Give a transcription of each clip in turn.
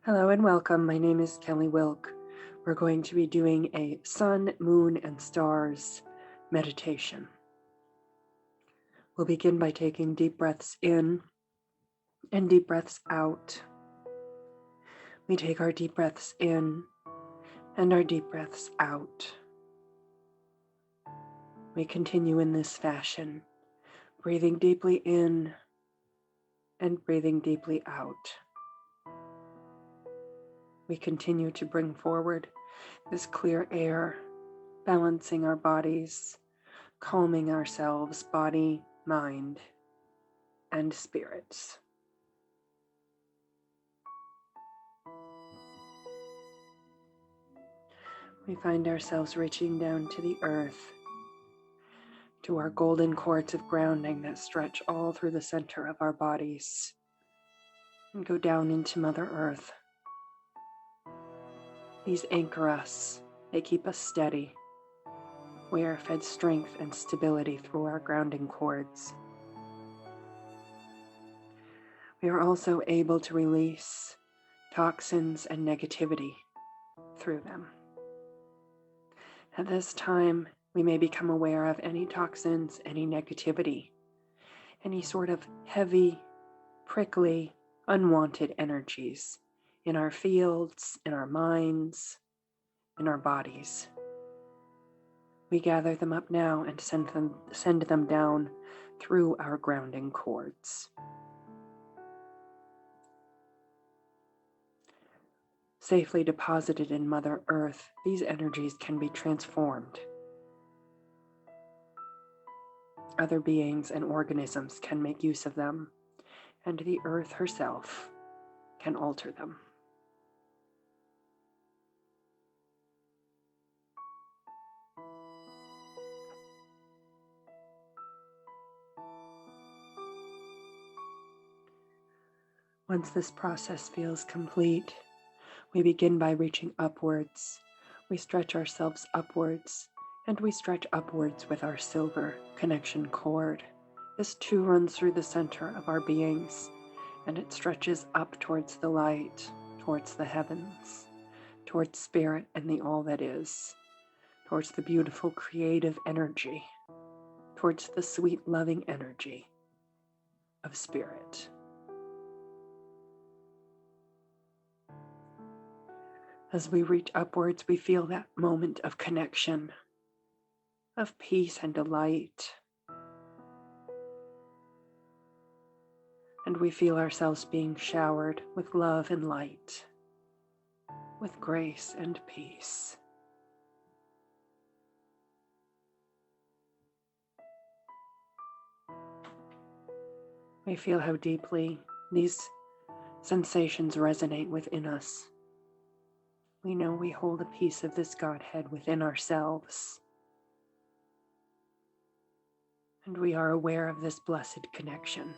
Hello and welcome. My name is Kelly Wilk. We're going to be doing a sun, moon, and stars meditation. We'll begin by taking deep breaths in and deep breaths out. We take our deep breaths in and our deep breaths out. We continue in this fashion, breathing deeply in and breathing deeply out. We continue to bring forward this clear air, balancing our bodies, calming ourselves, body, mind, and spirits. We find ourselves reaching down to the earth, to our golden cords of grounding that stretch all through the center of our bodies and go down into Mother Earth. These anchor us, they keep us steady. We are fed strength and stability through our grounding cords. We are also able to release toxins and negativity through them. At this time, we may become aware of any toxins, any negativity, any sort of heavy, prickly, unwanted energies in our fields, in our minds, in our bodies. We gather them up now and send them down through our grounding cords. Safely deposited in Mother Earth, these energies can be transformed. Other beings and organisms can make use of them, and the Earth herself can alter them. Once this process feels complete, we begin by reaching upwards. We stretch ourselves upwards, and we stretch upwards with our silver connection cord. This too runs through the center of our beings, and it stretches up towards the light, towards the heavens, towards spirit and the all that is, towards the beautiful creative energy, towards the sweet loving energy of spirit. As we reach upwards, we feel that moment of connection, of peace and delight. And we feel ourselves being showered with love and light, with grace and peace. We feel how deeply these sensations resonate within us. We know we hold a piece of this Godhead within ourselves. And we are aware of this blessed connection.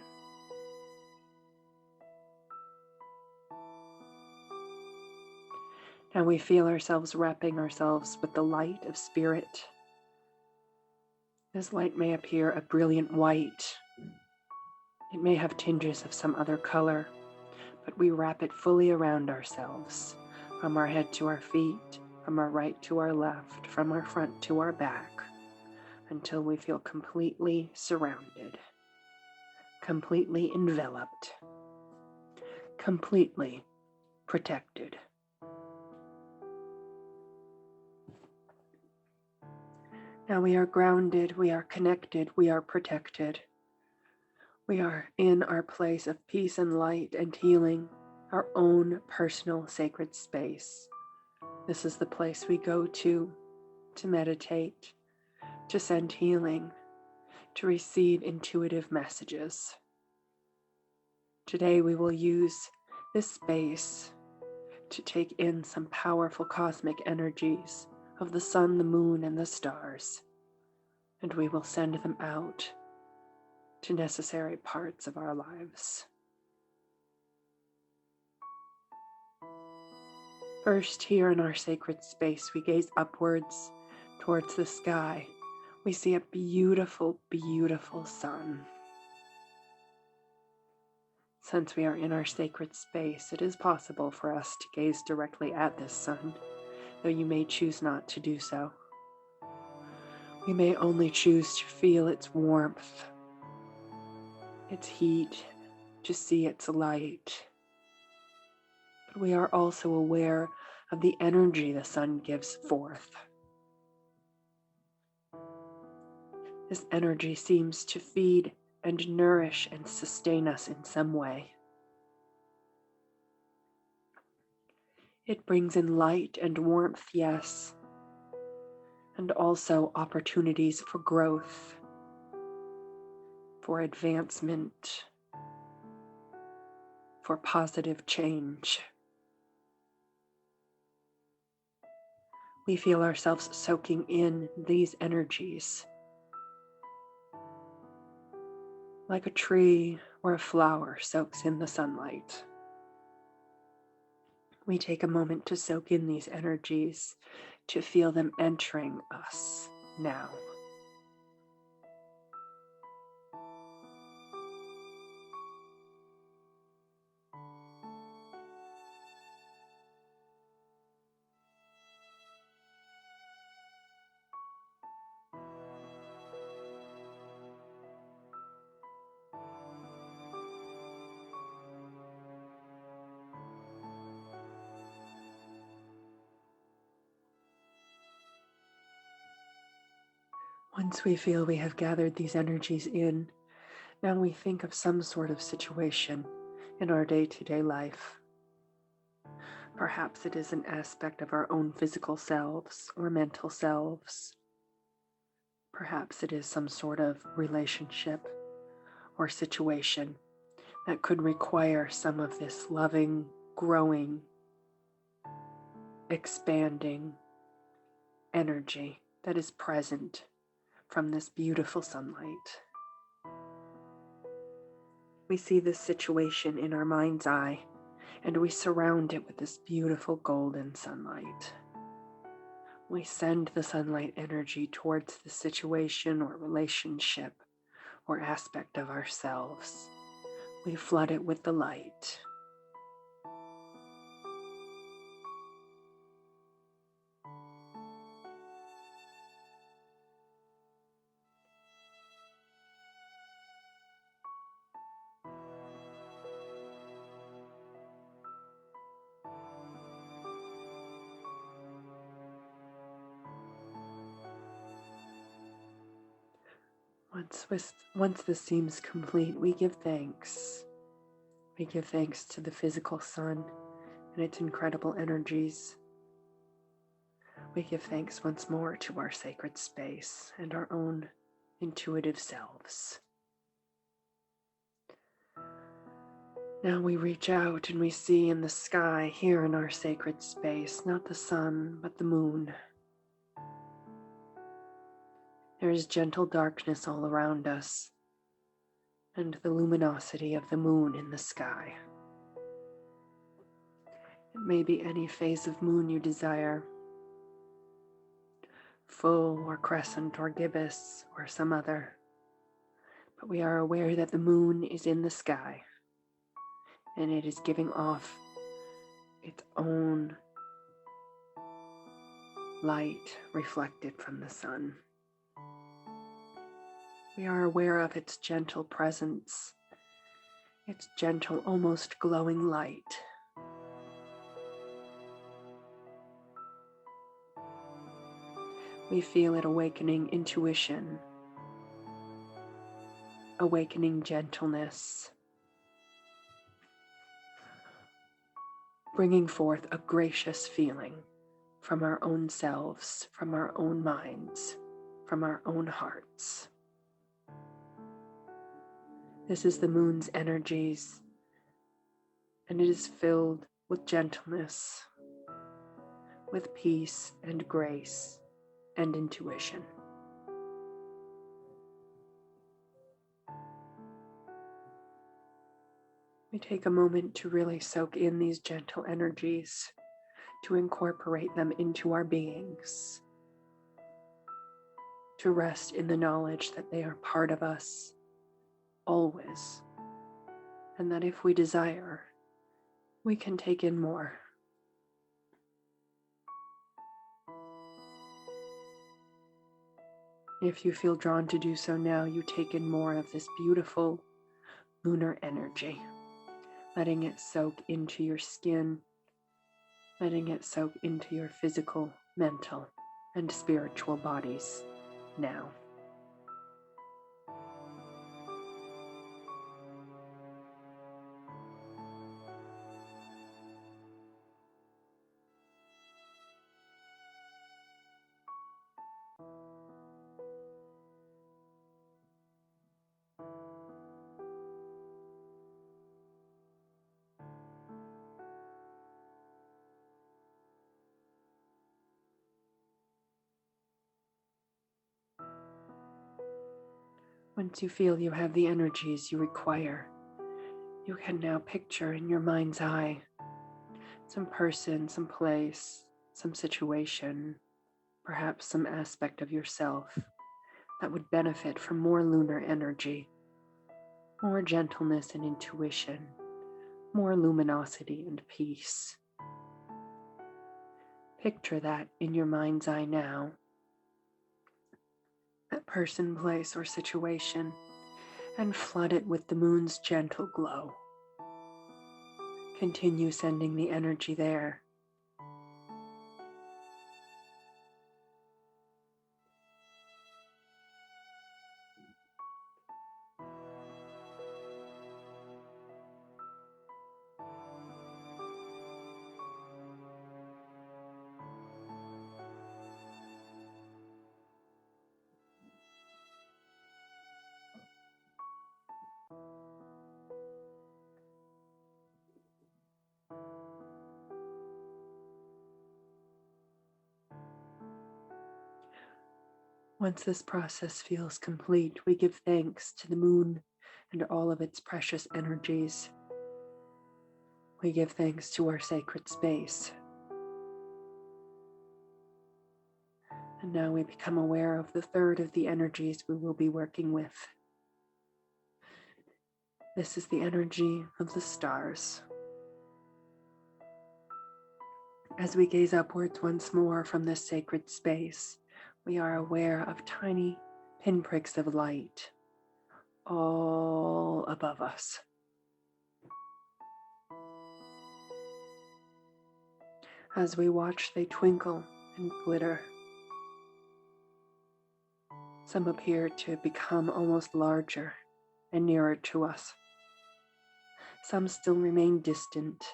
Now we feel ourselves wrapping ourselves with the light of spirit. This light may appear a brilliant white. It may have tinges of some other color, but we wrap it fully around ourselves, from our head to our feet, from our right to our left, from our front to our back, until we feel completely surrounded, completely enveloped, completely protected. Now we are grounded, we are connected, we are protected. We are in our place of peace and light and healing, our own personal sacred space. This is the place we go to meditate, to send healing, to receive intuitive messages. Today we will use this space to take in some powerful cosmic energies of the sun, the moon, and the stars, and we will send them out to necessary parts of our lives. First, here in our sacred space, we gaze upwards towards the sky. We see a beautiful, beautiful sun. Since we are in our sacred space, it is possible for us to gaze directly at this sun, though you may choose not to do so. We may only choose to feel its warmth, its heat, to see its light. But we are also aware of the energy the sun gives forth. This energy seems to feed and nourish and sustain us in some way. It brings in light and warmth, yes, and also opportunities for growth, for advancement, for positive change. We feel ourselves soaking in these energies, like a tree or a flower soaks in the sunlight. We take a moment to soak in these energies, to feel them entering us now. Once we feel we have gathered these energies in, now we think of some sort of situation in our day-to-day life. Perhaps it is an aspect of our own physical selves or mental selves. Perhaps it is some sort of relationship or situation that could require some of this loving, growing, expanding energy that is present from this beautiful sunlight. We see this situation in our mind's eye, and we surround it with this beautiful golden sunlight. We send the sunlight energy towards the situation or relationship or aspect of ourselves. We flood it with the light. Once this seems complete, we give thanks. We give thanks to the physical sun and its incredible energies. We give thanks once more to our sacred space and our own intuitive selves. Now we reach out and we see in the sky here in our sacred space, not the sun, but the moon. There is gentle darkness all around us, and the luminosity of the moon in the sky. It may be any phase of moon you desire, full or crescent or gibbous or some other, but we are aware that the moon is in the sky, and it is giving off its own light reflected from the sun. We are aware of its gentle presence, its gentle, almost glowing light. We feel it awakening intuition, awakening gentleness, bringing forth a gracious feeling from our own selves, from our own minds, from our own hearts. This is the moon's energies, and it is filled with gentleness, with peace and grace and intuition. We take a moment to really soak in these gentle energies, to incorporate them into our beings, to rest in the knowledge that they are part of us always, and that if we desire, we can take in more. If you feel drawn to do so now, you take in more of this beautiful lunar energy, letting it soak into your skin, letting it soak into your physical, mental, and spiritual bodies now. Once you feel you have the energies you require, you can now picture in your mind's eye some person, some place, some situation, perhaps some aspect of yourself that would benefit from more lunar energy, more gentleness and intuition, more luminosity and peace. Picture that in your mind's eye now, that person, place, or situation, and flood it with the moon's gentle glow. Continue sending the energy there. Once this process feels complete, we give thanks to the moon and all of its precious energies. We give thanks to our sacred space. And now we become aware of the third of the energies we will be working with. This is the energy of the stars. As we gaze upwards once more from this sacred space, we are aware of tiny pinpricks of light all above us. As we watch, they twinkle and glitter. Some appear to become almost larger and nearer to us. Some still remain distant,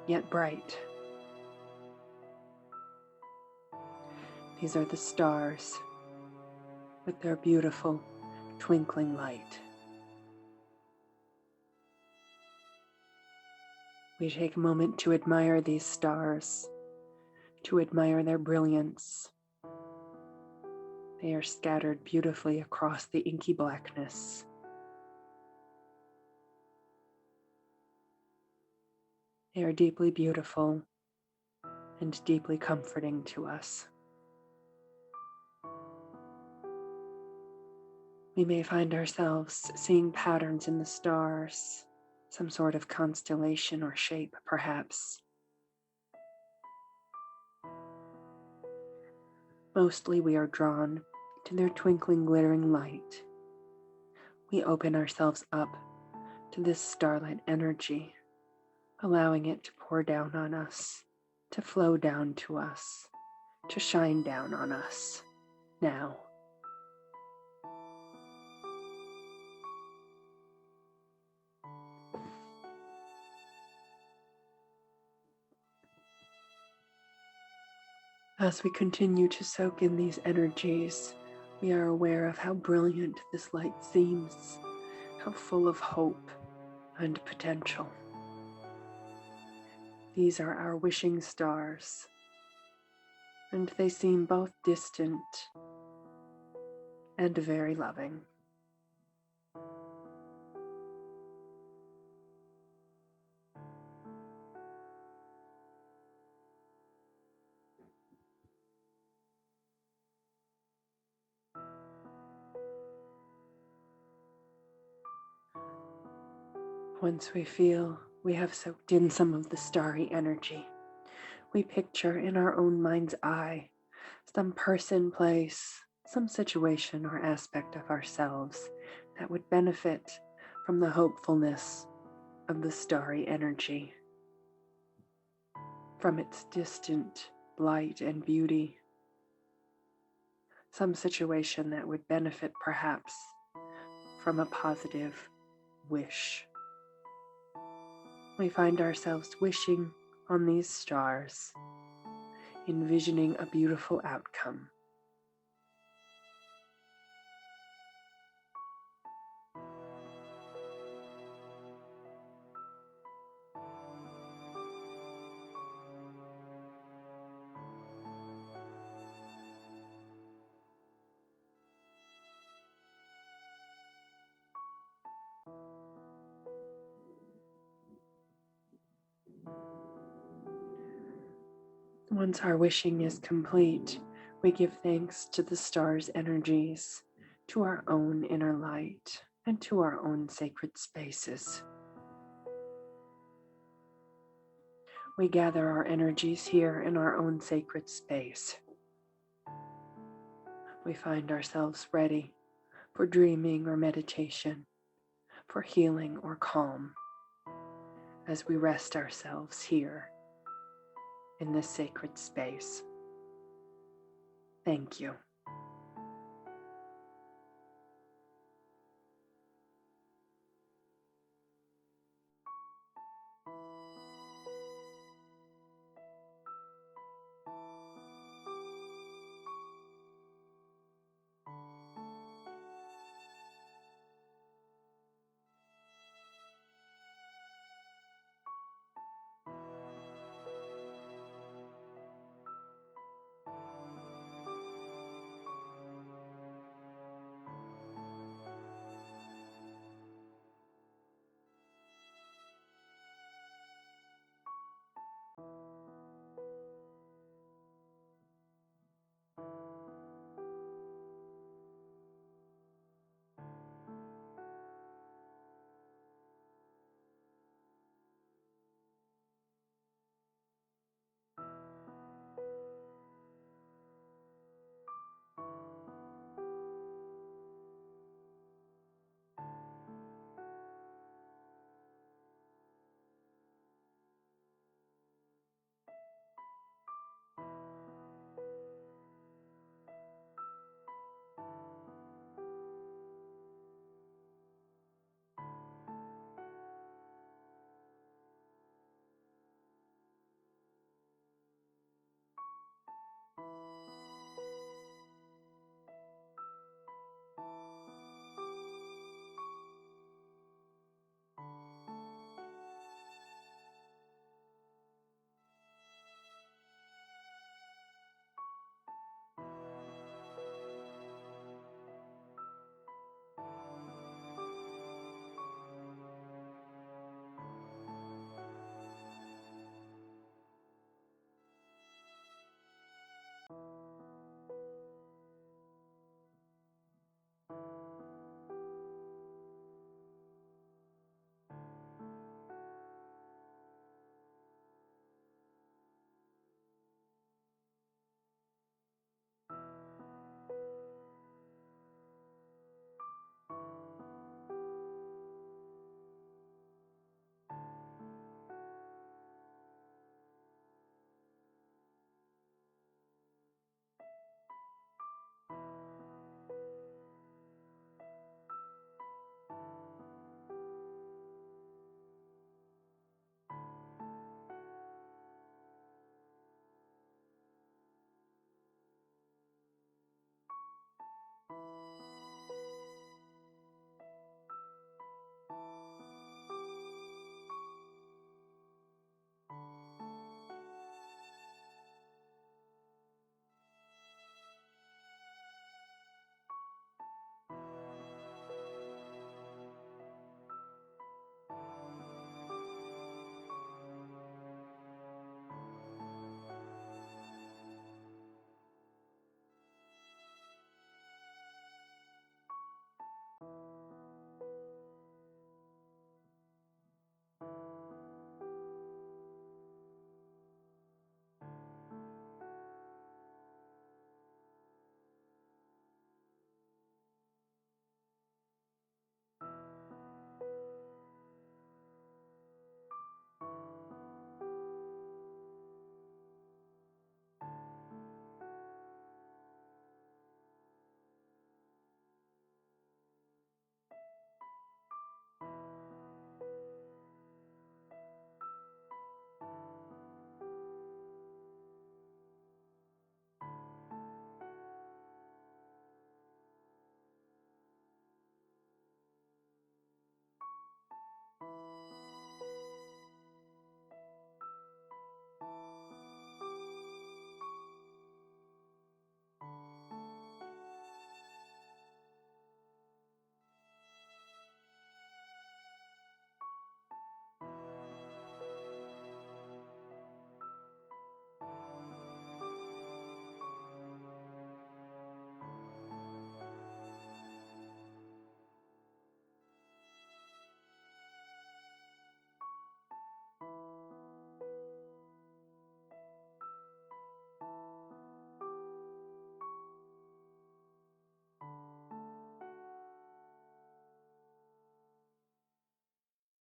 yet bright. These are the stars with their beautiful twinkling light. We take a moment to admire these stars, to admire their brilliance. They are scattered beautifully across the inky blackness. They are deeply beautiful and deeply comforting to us. We may find ourselves seeing patterns in the stars, some sort of constellation or shape, perhaps. Mostly we are drawn to their twinkling, glittering light. We open ourselves up to this starlight energy, allowing it to pour down on us, to flow down to us, to shine down on us now. As we continue to soak in these energies, we are aware of how brilliant this light seems, how full of hope and potential. These are our wishing stars, and they seem both distant and very loving. Once we feel we have soaked in some of the starry energy, we picture in our own mind's eye some person, place, some situation or aspect of ourselves that would benefit from the hopefulness of the starry energy, from its distant light and beauty. Some situation that would benefit perhaps from a positive wish. We find ourselves wishing on these stars, envisioning a beautiful outcome. Once our wishing is complete, we give thanks to the stars' energies, to our own inner light, and to our own sacred spaces. We gather our energies here in our own sacred space. We find ourselves ready for dreaming or meditation, for healing or calm, as we rest ourselves here in this sacred space. Thank you.